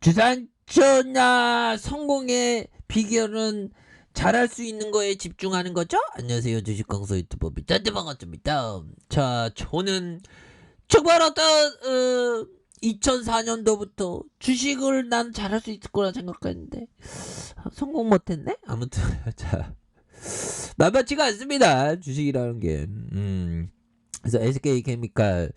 주산전야 성공의 비결은 잘할 수 있는 거에 집중하는 거죠? 안녕하세요. 주식광수 유튜버 밑단데 반갑습니다. 자, 저는 정말 2004년도부터 주식을 난 잘할 수 있을 거라 생각했는데 성공 못했네? 아무튼 자, 만만치가 않습니다. 주식이라는 게. 그래서 SK케미칼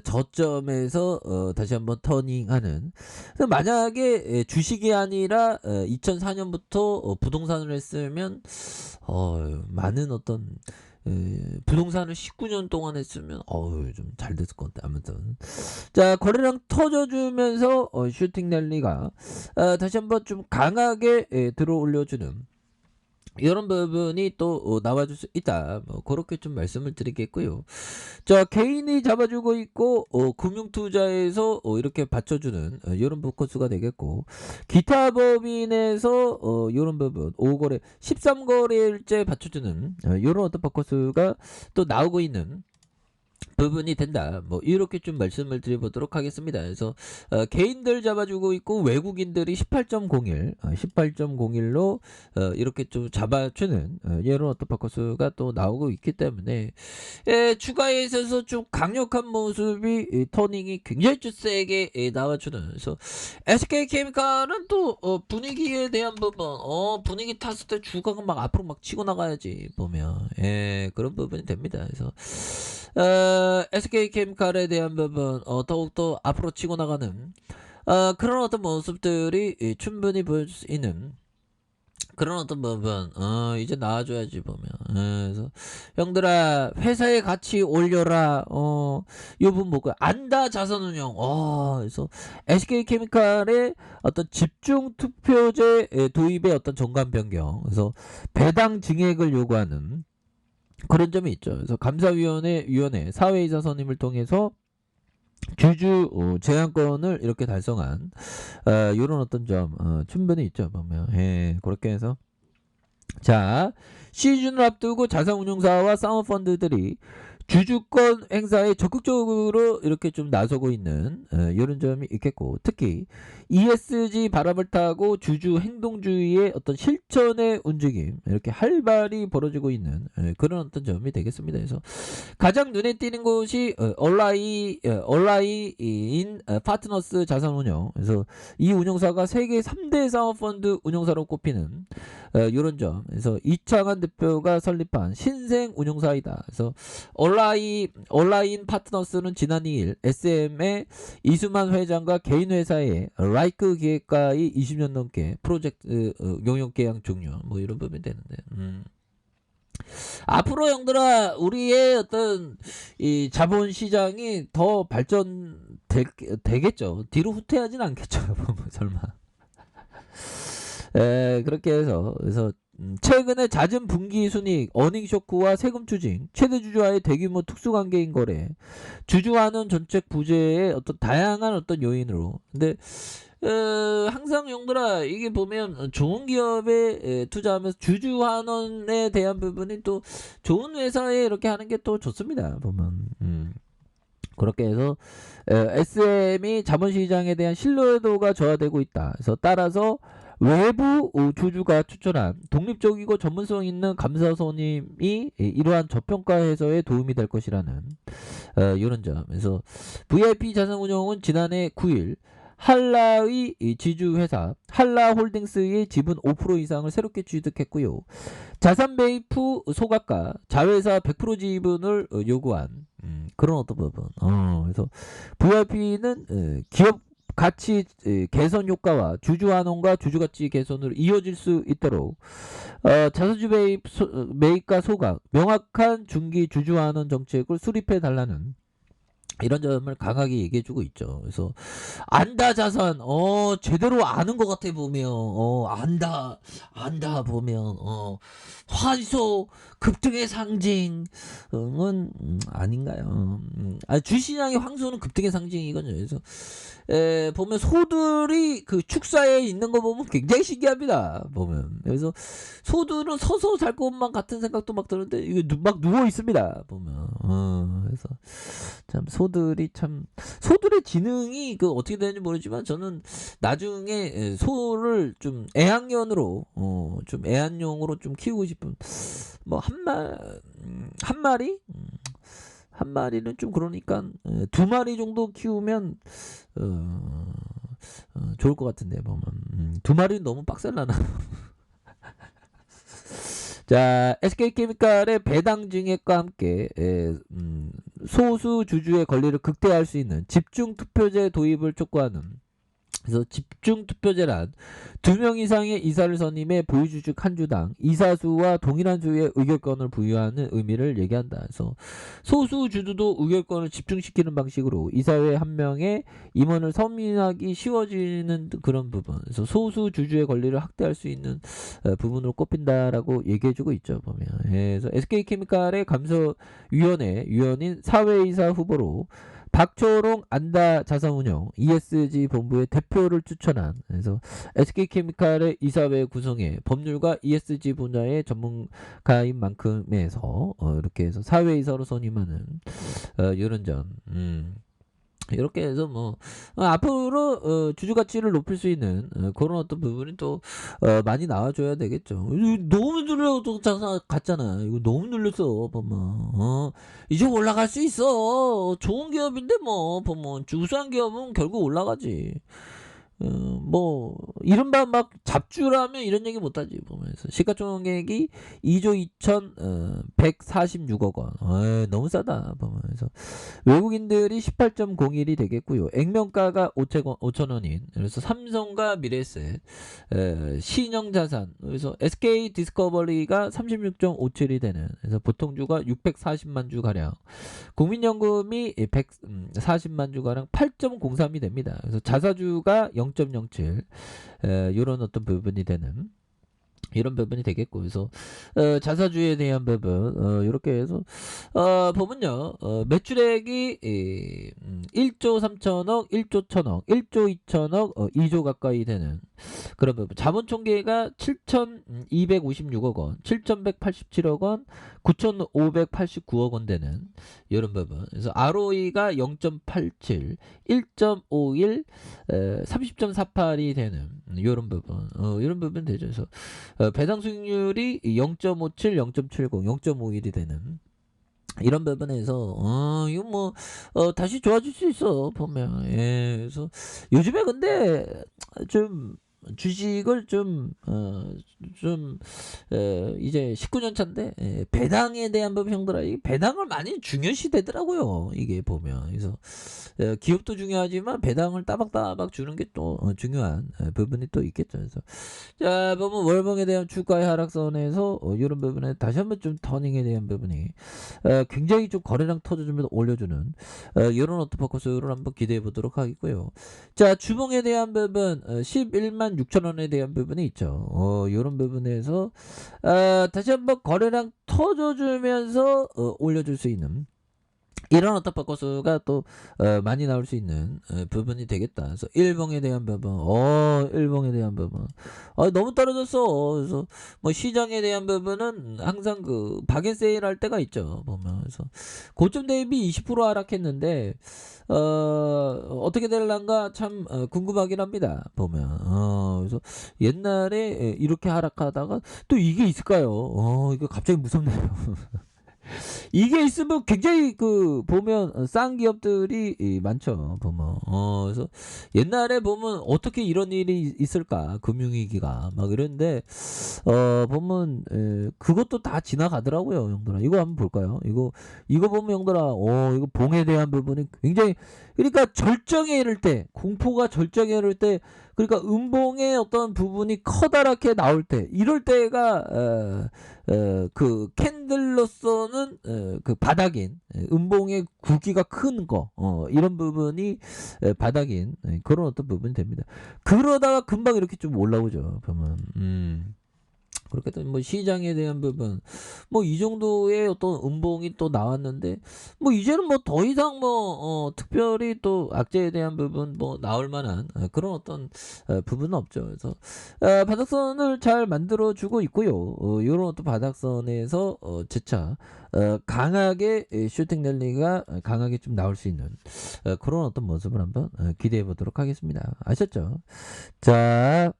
저점에서 다시 한번 터닝하는. 그래서 만약에 주식이 아니라 2004년부터 부동산을 했으면 많은 어떤 부동산을 19년 동안 했으면 좀 잘 됐을 것 같아. 아무튼 자, 거래량 터져주면서 슈팅 랠리가 다시 한번 좀 강하게 들어올려주는 이런 부분이 또 나와줄 수 있다. 뭐 그렇게 좀 말씀을 드리겠고요. 자, 개인이 잡아주고 있고 금융투자에서 이렇게 받쳐주는 이런 포커스가 되겠고, 기타 법인에서 이런 부분 5거래 13거래일째 받쳐주는 이런 어떤 포커스가 또 나오고 있는 부분이 된다. 뭐 이렇게 좀 말씀을 드려보도록 하겠습니다. 그래서 개인들 잡아주고 있고 외국인들이 18.01로 이렇게 좀 잡아주는 이런 어떤 포커스가 또 나오고 있기 때문에 추가에 있어서 좀 강력한 모습이 터닝이 굉장히 좀 세게 나와주는. 그래서 SK케미칼은 또 분위기에 대한 부분, 분위기 탔을 때 주가가 막 앞으로 막 치고 나가야지 보면 그런 부분이 됩니다. 그래서 SK케미칼에 대한 부분 더욱더 앞으로 치고 나가는 그런 어떤 모습들이 충분히 보여줄 수 있는 그런 어떤 부분 이제 나와줘야지 보면. 그래서 형들아 회사의 가치 올려라. 요분 뭐고 안다 자산운용. 그래서 SK케미칼의 어떤 집중 투표제 도입의 어떤 정관 변경. 그래서 배당 증액을 요구하는 그런 점이 있죠. 그래서 감사위원회 사회이사 선임을 통해서 주주 제한권을 이렇게 달성한 이런 어떤 점 충분히 있죠. 보면 그렇게 해서 자, 시즌을 앞두고 자산운용사와 사모펀드들이 주주권 행사에 적극적으로 이렇게 좀 나서고 있는 이런 점이 있겠고, 특히 ESG 바람을 타고 주주 행동주의의 어떤 실천의 움직임 이렇게 활발히 벌어지고 있는 그런 어떤 점이 되겠습니다. 그래서 가장 눈에 띄는 곳이 얼라이인 파트너스 자산운용. 그래서 이 운용사가 세계 3대 사모펀드 운용사로 꼽히는 이런 점. 그래서 이창한 대표가 설립한 신생 운용사이다. 그래서 얼라인 파트너스는 지난 2일 SM의 이수만 회장과 개인 회사의 라이크 기획가의 20년 넘게 프로젝트 용역 계약 종료 뭐 이런 부분이 되는데 앞으로 형들아 우리의 어떤 이 자본 시장이 더 발전되겠죠. 뒤로 후퇴하진 않겠죠. 설마. 그렇게 해서 그래서 최근에 잦은 분기 순이익, 어닝 쇼크와 세금 추징, 최대 주주와의 대규모 특수관계인 거래, 주주환원 정책 부재의 어떤 다양한 어떤 요인으로. 근데 항상 형들아 이게 보면 좋은 기업에 투자하면서 주주환원에 대한 부분이 또 좋은 회사에 이렇게 하는 게 또 좋습니다. 보면 그렇게 해서 SM이 자본시장에 대한 신뢰도가 저하되고 있다. 그래서 따라서 외부 주주가 추천한 독립적이고 전문성 있는 감사 선임이 이러한 저평가 해소에 도움이 될 것이라는 이런 점. 그래서 VIP 자산운용은 지난해 9일 한라의 지주회사 한라홀딩스의 지분 5% 이상을 새롭게 취득했고요. 자산 매입 후 소각과 자회사 100% 지분을 요구한 그런 어떤 부분. 그래서 VIP는 기업 가치 개선 효과와 주주환원과 주주가치 개선으로 이어질 수 있도록 자사주 매입과 소각, 명확한 중기 주주환원 정책을 수립해 달라는 이런 점을 강하게 얘기해주고 있죠. 그래서 안다 자산, 제대로 아는 것 같아 보면, 안다 보면, 화소 급등의 상징은 아닌가요? 주시장의 황소는 급등의 상징이거든요. 그래서 보면 소들이 그 축사에 있는 거 보면 굉장히 신기합니다. 보면 그래서 소들은 서서 살 것만 같은 생각도 막 드는데 이게 막 누워 있습니다. 보면 그래서 참 소들 소들이 참 소들의 지능이 그 어떻게 되는지 모르지만 저는 나중에 소를 좀 애완견으로 좀 애완용으로 좀 키우고 싶은 뭐 한 마리 한 마리는 좀 그러니까 두 마리 정도 키우면 좋을 것 같은데 보면 두 마리는 너무 빡셀라나. 자, SK케미칼의 배당 증액과 함께 소수 주주의 권리를 극대화할 수 있는 집중 투표제 도입을 촉구하는, 그래서 집중 투표제란 2명 이상의 이사를 선임해 보유주식 한 주당 이사수와 동일한 수의 의결권을 부여하는 의미를 얘기한다. 그래서 소수 주주도 의결권을 집중시키는 방식으로 이사회 한 명의 임원을 선임하기 쉬워지는 그런 부분. 그래서 소수 주주의 권리를 확대할 수 있는 부분으로 꼽힌다라고 얘기해주고 있죠. 보면. 그래서 SK케미칼의 감사위원회 위원인 사회이사 후보로 박초롱 안다 자산운용 ESG 본부의 대표를 추천한, 그래서 SK케미칼의 이사회 구성에 법률과 ESG 분야의 전문가인 만큼에서 이렇게 해서 사회이사로 선임하는 이런 점. 이렇게 해서 뭐 앞으로 주주 가치를 높일 수 있는 그런 어떤 부분이 또 많이 나와줘야 되겠죠. 너무 눌려도 갔잖아. 이거 너무 눌렸어. 보면 이제 올라갈 수 있어. 좋은 기업인데 뭐 보면 우수한 기업은 결국 올라가지. 뭐 이른바 막 잡주라면 이런 얘기 못하지. 보면서 시가총액이 2조 2,146억 원. 너무 싸다. 보면서 외국인들이 18.01이 되겠고요. 액면가가 5,000원인, 그래서 삼성과 미래에셋, 신영자산, 그래서 SK 디스커버리가 36.57이 되는, 그래서 보통주가 640만 주 가량, 국민연금이 140만 주 가량 8.03이 됩니다. 그래서 자사주가 0.07, 이런 어떤 부분이 되는. 이런 부분이 되겠고, 그래서 자사주에 대한 부분 이렇게 해서 보면요, 매출액이 1조 3천억, 1조 1천억, 1조 2천억, 2조 가까이 되는 그런 부분. 자본총계가 7,256억 원, 7,187억 원, 9,589억 원 되는 이런 부분. 그래서 ROE가 0.87, 1.51, 30.48이 되는 이런 부분. 이런 부분 되죠. 그래서 배당 수익률이 0.57, 0.70, 0.51이 되는 이런 부분에서 이거 뭐 다시 좋아질 수 있어 보면. 예, 그래서 요즘에 근데 좀 주식을 이제 19년 차인데 배당에 대한 부분 형들아, 이 배당을 많이 중요시 되더라고요. 이게 보면. 그래서 기업도 중요하지만 배당을 따박따박 주는 게 또 중요한 부분이 또 있겠죠. 그래서 자, 보면 월봉에 대한 주가의 하락선에서 이런 부분에 다시 한번 좀 터닝에 대한 부분이 굉장히 좀 거래량 터져주면서 올려주는 이런 어토퍼커스를 한번 기대해 보도록 하겠고요. 자, 주봉에 대한 부분 11만 6천 원에 대한 부분이 있죠. 이런 부분에서 다시 한번 거래량 터져주면서 올려줄 수 있는 이런 어터퍼커스가 또 많이 나올 수 있는 부분이 되겠다. 그래서 일봉에 대한 부분, 일봉에 대한 부분, 너무 떨어졌어. 그래서 뭐 시장에 대한 부분은 항상 그 박앤세일 할 때가 있죠. 보면. 그래서 고점 대비 20% 하락했는데 어떻게 될란가 참 궁금하긴 합니다. 보면. 그래서 옛날에 이렇게 하락하다가 또 이게 있을까요? 이거 갑자기 무섭네요. 이게 있으면 굉장히 그 보면 싼 기업들이 많죠. 보면 그래서 옛날에 보면 어떻게 이런 일이 있을까, 금융위기가 막 이런데 보면 그것도 다 지나가더라고요. 형들아, 이거 한번 볼까요? 이거 보면 형들아, 이거 봉에 대한 부분이 굉장히, 그러니까 절정에 이를 때, 공포가 절정에 이를 때, 그러니까 음봉의 어떤 부분이 커다랗게 나올 때, 이럴 때가 그 캔들로서는 그 바닥인 음봉의 굵기가 큰 거, 이런 부분이 바닥인 그런 어떤 부분이 됩니다. 그러다가 금방 이렇게 좀 올라오죠. 보면. 그렇게 또 뭐 시장에 대한 부분 뭐 이 정도의 어떤 음봉이 또 나왔는데 뭐 이제는 뭐 더 이상 뭐 특별히 또 악재에 대한 부분 뭐 나올 만한 그런 어떤 부분은 없죠. 그래서 바닥선을 잘 만들어 주고 있고요. 요런 어떤 바닥선에서 재차 강하게 슈팅 랠리가 강하게 좀 나올 수 있는 그런 어떤 모습을 한번 기대해 보도록 하겠습니다. 아셨죠? 자,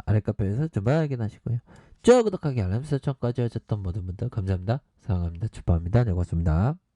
아래 카페에서 좀 확인하시고요. 저 구독하기 알람 설정까지 하셨던 모든 분들 감사합니다. 사랑합니다. 축복합니다. 네, 고맙습니다.